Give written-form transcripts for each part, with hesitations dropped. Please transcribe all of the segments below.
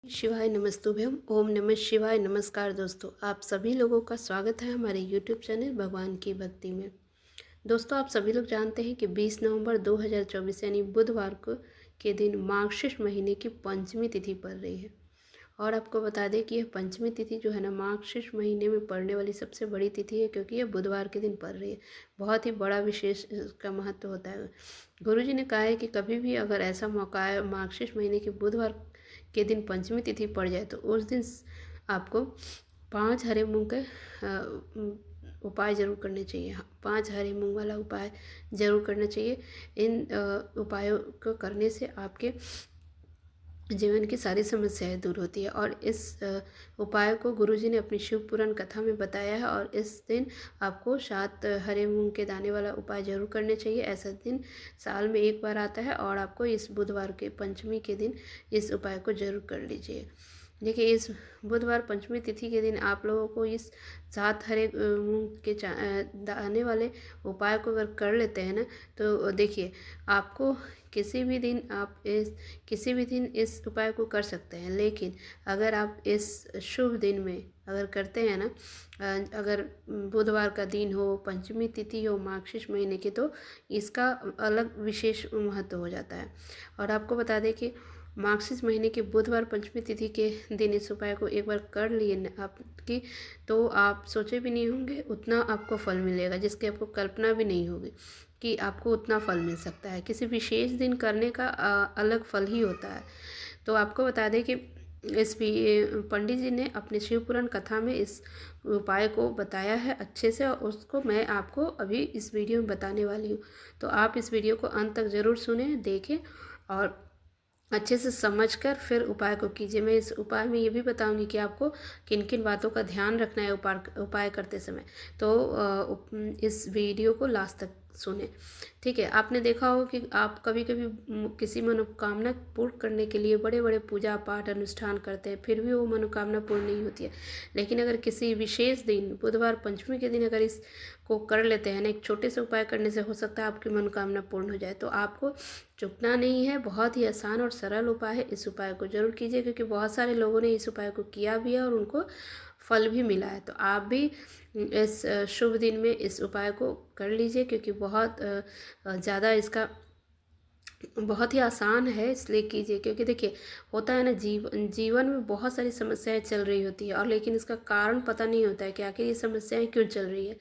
शिवाय नमस्तुभ्यम। ओम नमः शिवाय। नमस्कार दोस्तों, आप सभी लोगों का स्वागत है हमारे यूट्यूब चैनल भगवान की भक्ति में। दोस्तों, आप सभी लोग जानते हैं कि 20 नवंबर 2024 यानी बुधवार को के दिन मार्गशीर्ष महीने की पंचमी तिथि पड़ रही है। और आपको बता दें कि यह पंचमी तिथि जो है ना, मार्गशीर्ष महीने में पड़ने वाली सबसे बड़ी तिथि है, क्योंकि यह बुधवार के दिन पड़ रही है। बहुत ही बड़ा विशेष इसका महत्व होता है। गुरुजी ने कहा है कि कभी भी अगर ऐसा मौका है मार्गशीर्ष महीने के बुधवार के दिन पंचमी तिथि पड़ जाए तो उस दिन आपको 5 हरे मूंग के उपाय जरूर करने चाहिए। 5 हरे मूंग वाला उपाय जरूर करना चाहिए। इन उपायों को करने से आपके जीवन की सारी समस्याएं दूर होती है। और इस उपाय को गुरुजी ने अपनी शिव पुराण कथा में बताया है। और इस दिन आपको 7 हरे मूंग के दाने वाला उपाय जरूर करने चाहिए। ऐसा दिन साल में एक बार आता है और आपको इस बुधवार के पंचमी के दिन इस उपाय को जरूर कर लीजिए। देखिए, इस बुधवार पंचमी तिथि के दिन आप लोगों को इस 7 हरे मूंग के दाने वाले उपाय को अगर कर लेते हैं ना, तो देखिए आपको किसी भी दिन इस उपाय को कर सकते हैं। लेकिन अगर आप इस शुभ दिन में अगर करते हैं ना, अगर बुधवार का दिन हो, पंचमी तिथि हो मार्गशीर्ष महीने की, तो इसका अलग विशेष महत्व हो जाता है। और आपको बता दें कि मार्गशीर्ष महीने के बुधवार पंचमी तिथि के दिन इस उपाय को एक बार कर लिए आपकी, तो आप सोचे भी नहीं होंगे उतना आपको फल मिलेगा, जिसकी आपको कल्पना भी नहीं होगी कि आपको उतना फल मिल सकता है। किसी विशेष दिन करने का अलग फल ही होता है। तो आपको बता दें कि इस पंडित जी ने अपने शिव पुराण कथा में इस उपाय को बताया है अच्छे से, और उसको मैं आपको अभी इस वीडियो में बताने वाली हूँ। तो आप इस वीडियो को अंत तक ज़रूर सुने, देखें और अच्छे से समझकर फिर उपाय को कीजिए। मैं इस उपाय में ये भी बताऊंगी कि आपको किन किन बातों का ध्यान रखना है उपाय करते समय। तो इस वीडियो को लास्ट तक सुने, ठीक है। आपने देखा हो कि आप कभी कभी किसी मनोकामना पूर्ण करने के लिए बड़े बड़े पूजा पाठ अनुष्ठान करते हैं, फिर भी वो मनोकामना पूर्ण नहीं होती है। लेकिन अगर किसी विशेष दिन बुधवार पंचमी के दिन अगर इसको कर लेते हैं ना, एक छोटे से उपाय करने से हो सकता है आपकी मनोकामना पूर्ण हो जाए। तो आपको चुकना नहीं है, बहुत ही आसान और सरल उपाय है। इस उपाय को जरूर कीजिए, क्योंकि बहुत सारे लोगों ने इस उपाय को किया भी है और उनको फल भी मिला है। तो आप भी इस शुभ दिन में इस उपाय को कर लीजिए, क्योंकि बहुत ज़्यादा इसका बहुत ही आसान है, इसलिए कीजिए। क्योंकि देखिए, होता है ना, जीवन में बहुत सारी समस्याएं चल रही होती है, और लेकिन इसका कारण पता नहीं होता है कि आखिर ये समस्याएं क्यों चल रही है।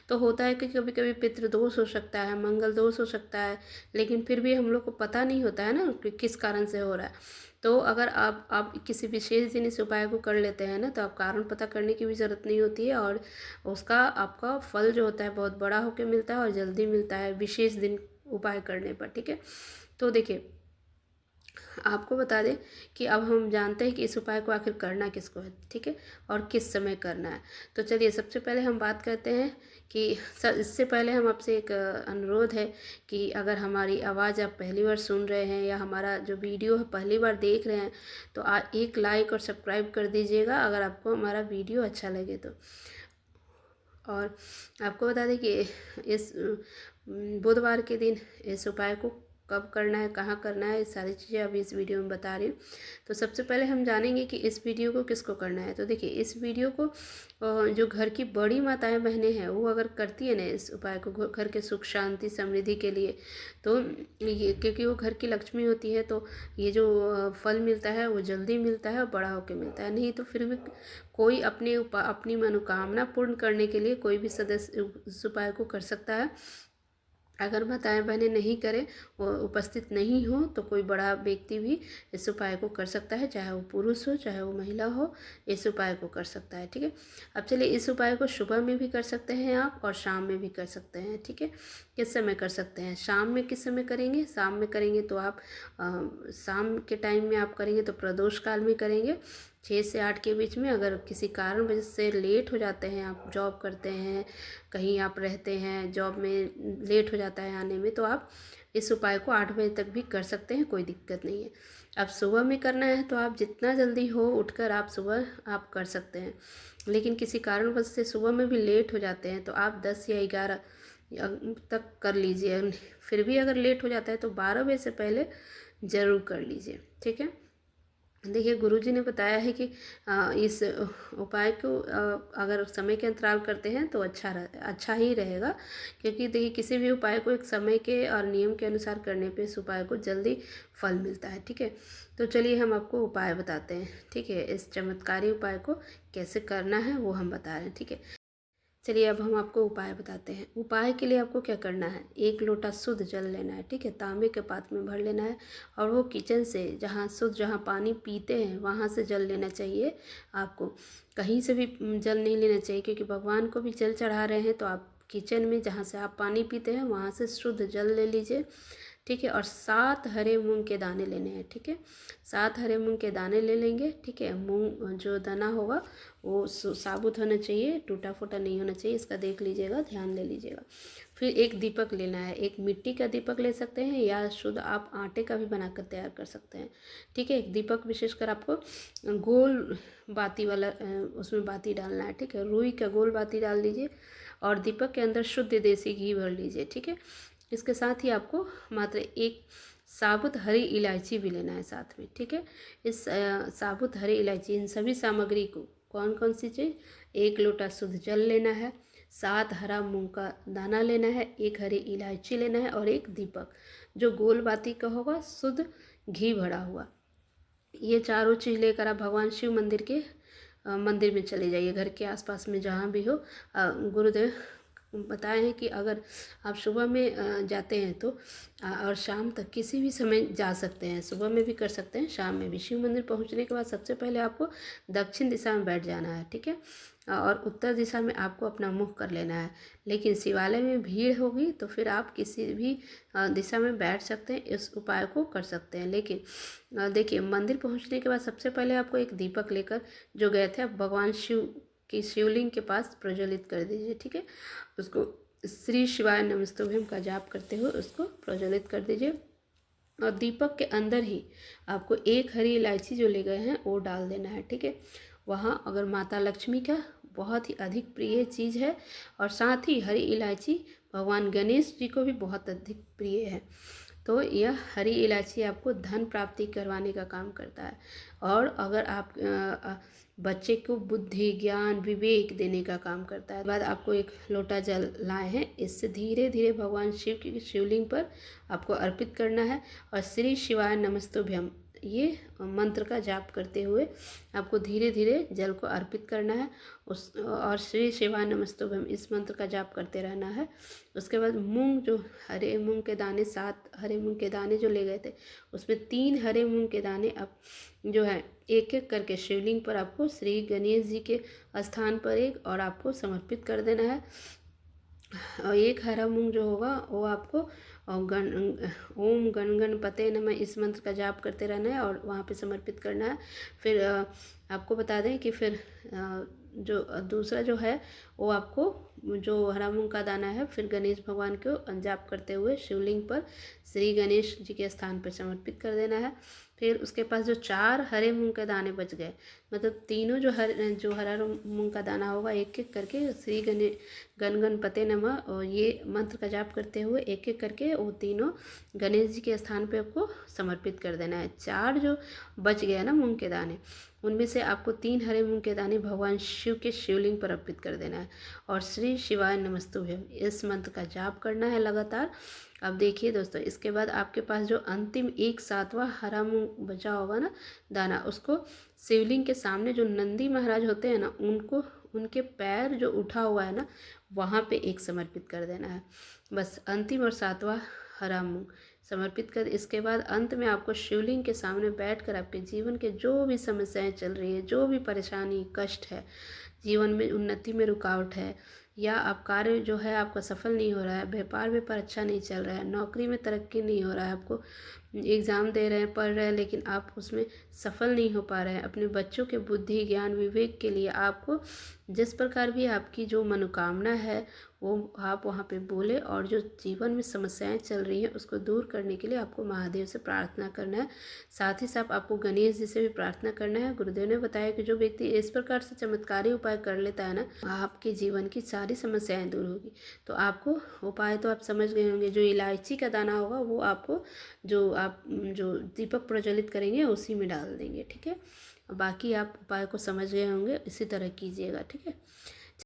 तो होता है कि कभी कभी पितृदोष हो सकता है, मंगल दोष हो सकता है, लेकिन फिर भी हम लोग को पता नहीं होता है ना कि किस कारण से हो रहा है। तो अगर आप किसी विशेष दिन इस उपाय को कर लेते हैं ना, तो आप कारण पता करने की भी ज़रूरत नहीं होती है, और उसका आपका फल जो होता है बहुत बड़ा होकर मिलता है और जल्दी मिलता है विशेष दिन उपाय करने पर, ठीक है। तो देखिए, आपको बता दें कि अब हम जानते हैं कि इस उपाय को आखिर करना किसको है, ठीक है, और किस समय करना है। तो चलिए, सबसे पहले हम बात करते हैं कि इससे पहले हम आपसे एक अनुरोध है कि अगर हमारी आवाज़ आप पहली बार सुन रहे हैं या हमारा जो वीडियो है पहली बार देख रहे हैं, तो एक लाइक और सब्सक्राइब कर दीजिएगा अगर आपको हमारा वीडियो अच्छा लगे तो। और आपको बता दें कि इस बुधवार के दिन इस उपाय को कब करना है, कहाँ करना है, ये सारी चीज़ें अभी इस वीडियो में बता रही हूँ। तो सबसे पहले हम जानेंगे कि इस वीडियो को किसको करना है। तो देखिए, इस वीडियो को जो घर की बड़ी माताएं बहनें हैं वो अगर करती है ना इस उपाय को घर के सुख शांति समृद्धि के लिए, तो ये क्योंकि वो घर की लक्ष्मी होती है, तो ये जो फल मिलता है वो जल्दी मिलता है और बड़ा होकर मिलता है। नहीं तो फिर भी कोई अपनी मनोकामना पूर्ण करने के लिए कोई भी सदस्य इस उपाय को कर सकता है। अगर माताएं बहनें नहीं करें, वो उपस्थित नहीं हो, तो कोई बड़ा व्यक्ति भी इस उपाय को कर सकता है, चाहे वो पुरुष हो चाहे वो महिला हो, इस उपाय को कर सकता है, ठीक है। अब चलिए, इस उपाय को सुबह में भी कर सकते हैं आप और शाम में भी कर सकते हैं, ठीक है। किस समय कर सकते हैं? शाम में किस समय करेंगे? शाम में करेंगे तो आप शाम के टाइम में आप करेंगे तो प्रदोष काल में करेंगे, 6 से 8 के बीच में। अगर किसी कारण वजह से लेट हो जाते हैं, आप जॉब करते हैं, कहीं आप रहते हैं, जॉब में लेट हो जाता है आने में, तो आप इस उपाय को 8 बजे तक भी कर सकते हैं, कोई दिक्कत नहीं है। अब सुबह में करना है तो आप जितना जल्दी हो उठकर आप सुबह आप कर सकते हैं। लेकिन किसी कारणवश से सुबह में भी लेट हो जाते हैं तो आप 10 या 11 तक कर लीजिए। फिर भी अगर लेट हो जाता है तो 12 बजे से पहले ज़रूर कर लीजिए, ठीक है। देखिए गुरुजी ने बताया है कि इस उपाय को अगर समय के अंतराल करते हैं तो अच्छा ही रहेगा, क्योंकि देखिए किसी भी उपाय को एक समय के और नियम के अनुसार करने पे इस उपाय को जल्दी फल मिलता है। ठीक है, तो चलिए हम आपको उपाय बताते हैं। ठीक है, इस चमत्कारी उपाय को कैसे करना है वो हम बता रहे हैं। ठीक है, चलिए अब हम आपको उपाय बताते हैं। उपाय के लिए आपको क्या करना है, 1 लोटा शुद्ध जल लेना है। ठीक है, तांबे के पात्र में भर लेना है, और वो किचन से जहाँ पानी पीते हैं वहाँ से जल लेना चाहिए आपको। कहीं से भी जल नहीं लेना चाहिए, क्योंकि भगवान को भी जल चढ़ा रहे हैं, तो आप किचन में जहाँ से आप पानी पीते हैं वहाँ से शुद्ध जल ले लीजिए। ठीक है, और 7 हरे मूंग के दाने लेने हैं। ठीक है, 7 हरे मूंग के दाने ले लेंगे। ठीक है, मूंग जो दाना होगा वो साबुत होना चाहिए, टूटा फूटा नहीं होना चाहिए, इसका देख लीजिएगा, ध्यान ले लीजिएगा। फिर एक दीपक लेना है, एक मिट्टी का दीपक ले सकते हैं या शुद्ध आप आटे का भी बनाकर तैयार कर सकते हैं। ठीक है, एक दीपक विशेषकर आपको गोल बाती वाला उसमें बाती डालना है। ठीक है, रुई का गोल बाती डाल दीजिए, और दीपक के अंदर शुद्ध देसी घी भर लीजिए। ठीक है, इसके साथ ही आपको मात्र एक साबुत हरी इलायची भी लेना है साथ में। ठीक है, इस साबुत हरी इलायची, इन सभी सामग्री को कौन कौन सी चीज़, 1 लोटा शुद्ध जल लेना है, 7 हरा मूंग का दाना लेना है, एक हरी इलायची लेना है, और एक दीपक जो गोल बाती का होगा, शुद्ध घी भरा हुआ। ये चारों चीज़ लेकर आप भगवान शिव मंदिर के मंदिर में चले जाइए, घर के आसपास में जहाँ भी हो। गुरुदेव बताए हैं कि अगर आप सुबह में जाते हैं तो और शाम तक किसी भी समय जा सकते हैं, सुबह में भी कर सकते हैं, शाम में भी। शिव मंदिर पहुंचने के बाद सबसे पहले आपको दक्षिण दिशा में बैठ जाना है। ठीक है, और उत्तर दिशा में आपको अपना मुख कर लेना है। लेकिन शिवालय में भीड़ होगी तो फिर आप किसी भी दिशा में बैठ सकते हैं, इस उपाय को कर सकते हैं। लेकिन देखिए मंदिर पहुंचने के बाद सबसे पहले आपको एक दीपक लेकर जो गए थे आप भगवान शिव की शिवलिंग के पास प्रज्वलित कर दीजिए। ठीक है, उसको श्री शिवाय नमस्तुभ्यम का जाप करते हुए उसको प्रज्वलित कर दीजिए, और दीपक के अंदर ही आपको एक हरी इलायची जो ले गए हैं वो डाल देना है। ठीक है, वहाँ अगर माता लक्ष्मी का बहुत ही अधिक प्रिय चीज़ है, और साथ ही हरी इलायची भगवान गणेश जी को भी बहुत अधिक प्रिय है, तो यह हरी इलायची आपको धन प्राप्ति करवाने का काम करता है। और अगर आप बच्चे को बुद्धि ज्ञान विवेक देने का काम करता है। बाद आपको 1 लोटा जल लाए हैं, इससे धीरे धीरे भगवान शिव की शिवलिंग पर आपको अर्पित करना है, और श्री शिवाय नमस्तुभ्यम ये मंत्र का जाप करते हुए आपको धीरे धीरे जल को अर्पित करना है। और श्री शिवाय नमस्तुभ्यम इस मंत्र का जाप करते रहना है। उसके बाद मूंग जो हरे मूंग के दाने, 7 हरे मूंग के दाने जो ले गए थे, उसमें 3 हरे मूंग के दाने अब जो है एक एक करके शिवलिंग पर आपको श्री गणेश जी के स्थान पर एक और आपको समर्पित कर देना है। और एक हरा मूंग जो होगा वो आपको ओम गण गणपते नमः इस मंत्र का जाप करते रहना है और वहाँ पे समर्पित करना है। फिर आपको बता दें कि फिर जो दूसरा जो है वो आपको जो हरा मूंग का दाना है फिर गणेश भगवान को जाप करते हुए शिवलिंग पर श्री गणेश जी के स्थान पर समर्पित कर देना है। फिर उसके पास जो 4 हरे मूंग के दाने बच गए, मतलब तीनों जो हरा मूंग का दाना होगा एक एक करके श्री गण गणपते नमः और ये मंत्र का जाप करते हुए एक एक करके वो तीनों गणेश जी के स्थान पे आपको समर्पित कर देना है। 4 जो बच गया ना मूंग के दाने, उनमें से आपको 3 हरे मूंग के दाने भगवान शिव के शिवलिंग पर अर्पित कर देना है, और श्री शिवाय नमस्तुभ्यम इस मंत्र का जाप करना है लगातार। अब देखिए दोस्तों, इसके बाद आपके पास जो अंतिम 1/7वां हरा मूंग बचा होगा ना दाना, उसको शिवलिंग के सामने जो नंदी महाराज होते हैं ना, उनको उनके पैर जो उठा हुआ है ना वहाँ पे एक समर्पित कर देना है। बस अंतिम और 7वां हरा मूंग समर्पित कर, इसके बाद अंत में आपको शिवलिंग के सामने बैठकर आपके जीवन के जो भी समस्याएं चल रही है, जो भी परेशानी कष्ट है, जीवन में उन्नति में रुकावट है, या आप कार्य जो है आपका सफल नहीं हो रहा है, व्यापार अच्छा नहीं चल रहा है, नौकरी में तरक्की नहीं हो रहा है, आपको एग्ज़ाम दे रहे हैं, पढ़ रहे हैं, लेकिन आप उसमें सफल नहीं हो पा रहे हैं, अपने बच्चों के बुद्धि ज्ञान विवेक के लिए आपको जिस प्रकार भी आपकी जो मनोकामना है वो आप वहाँ पे बोले, और जो जीवन में समस्याएं चल रही हैं उसको दूर करने के लिए आपको महादेव से प्रार्थना करना है। साथ ही साथ आपको गणेश जी से भी प्रार्थना करना है। गुरुदेव ने बताया कि जो व्यक्ति इस प्रकार से चमत्कारी उपाय कर लेता है ना, आपके जीवन की सारी समस्याएं दूर होगी। तो आपको उपाय तो आप समझ गए होंगे। जो इलायची का दाना होगा वो आपको जो दीपक प्रज्वलित करेंगे उसी में डाल डाल देंगे। ठीक है, बाकी आप उपाय को समझ गए होंगे, इसी तरह कीजिएगा। ठीक है,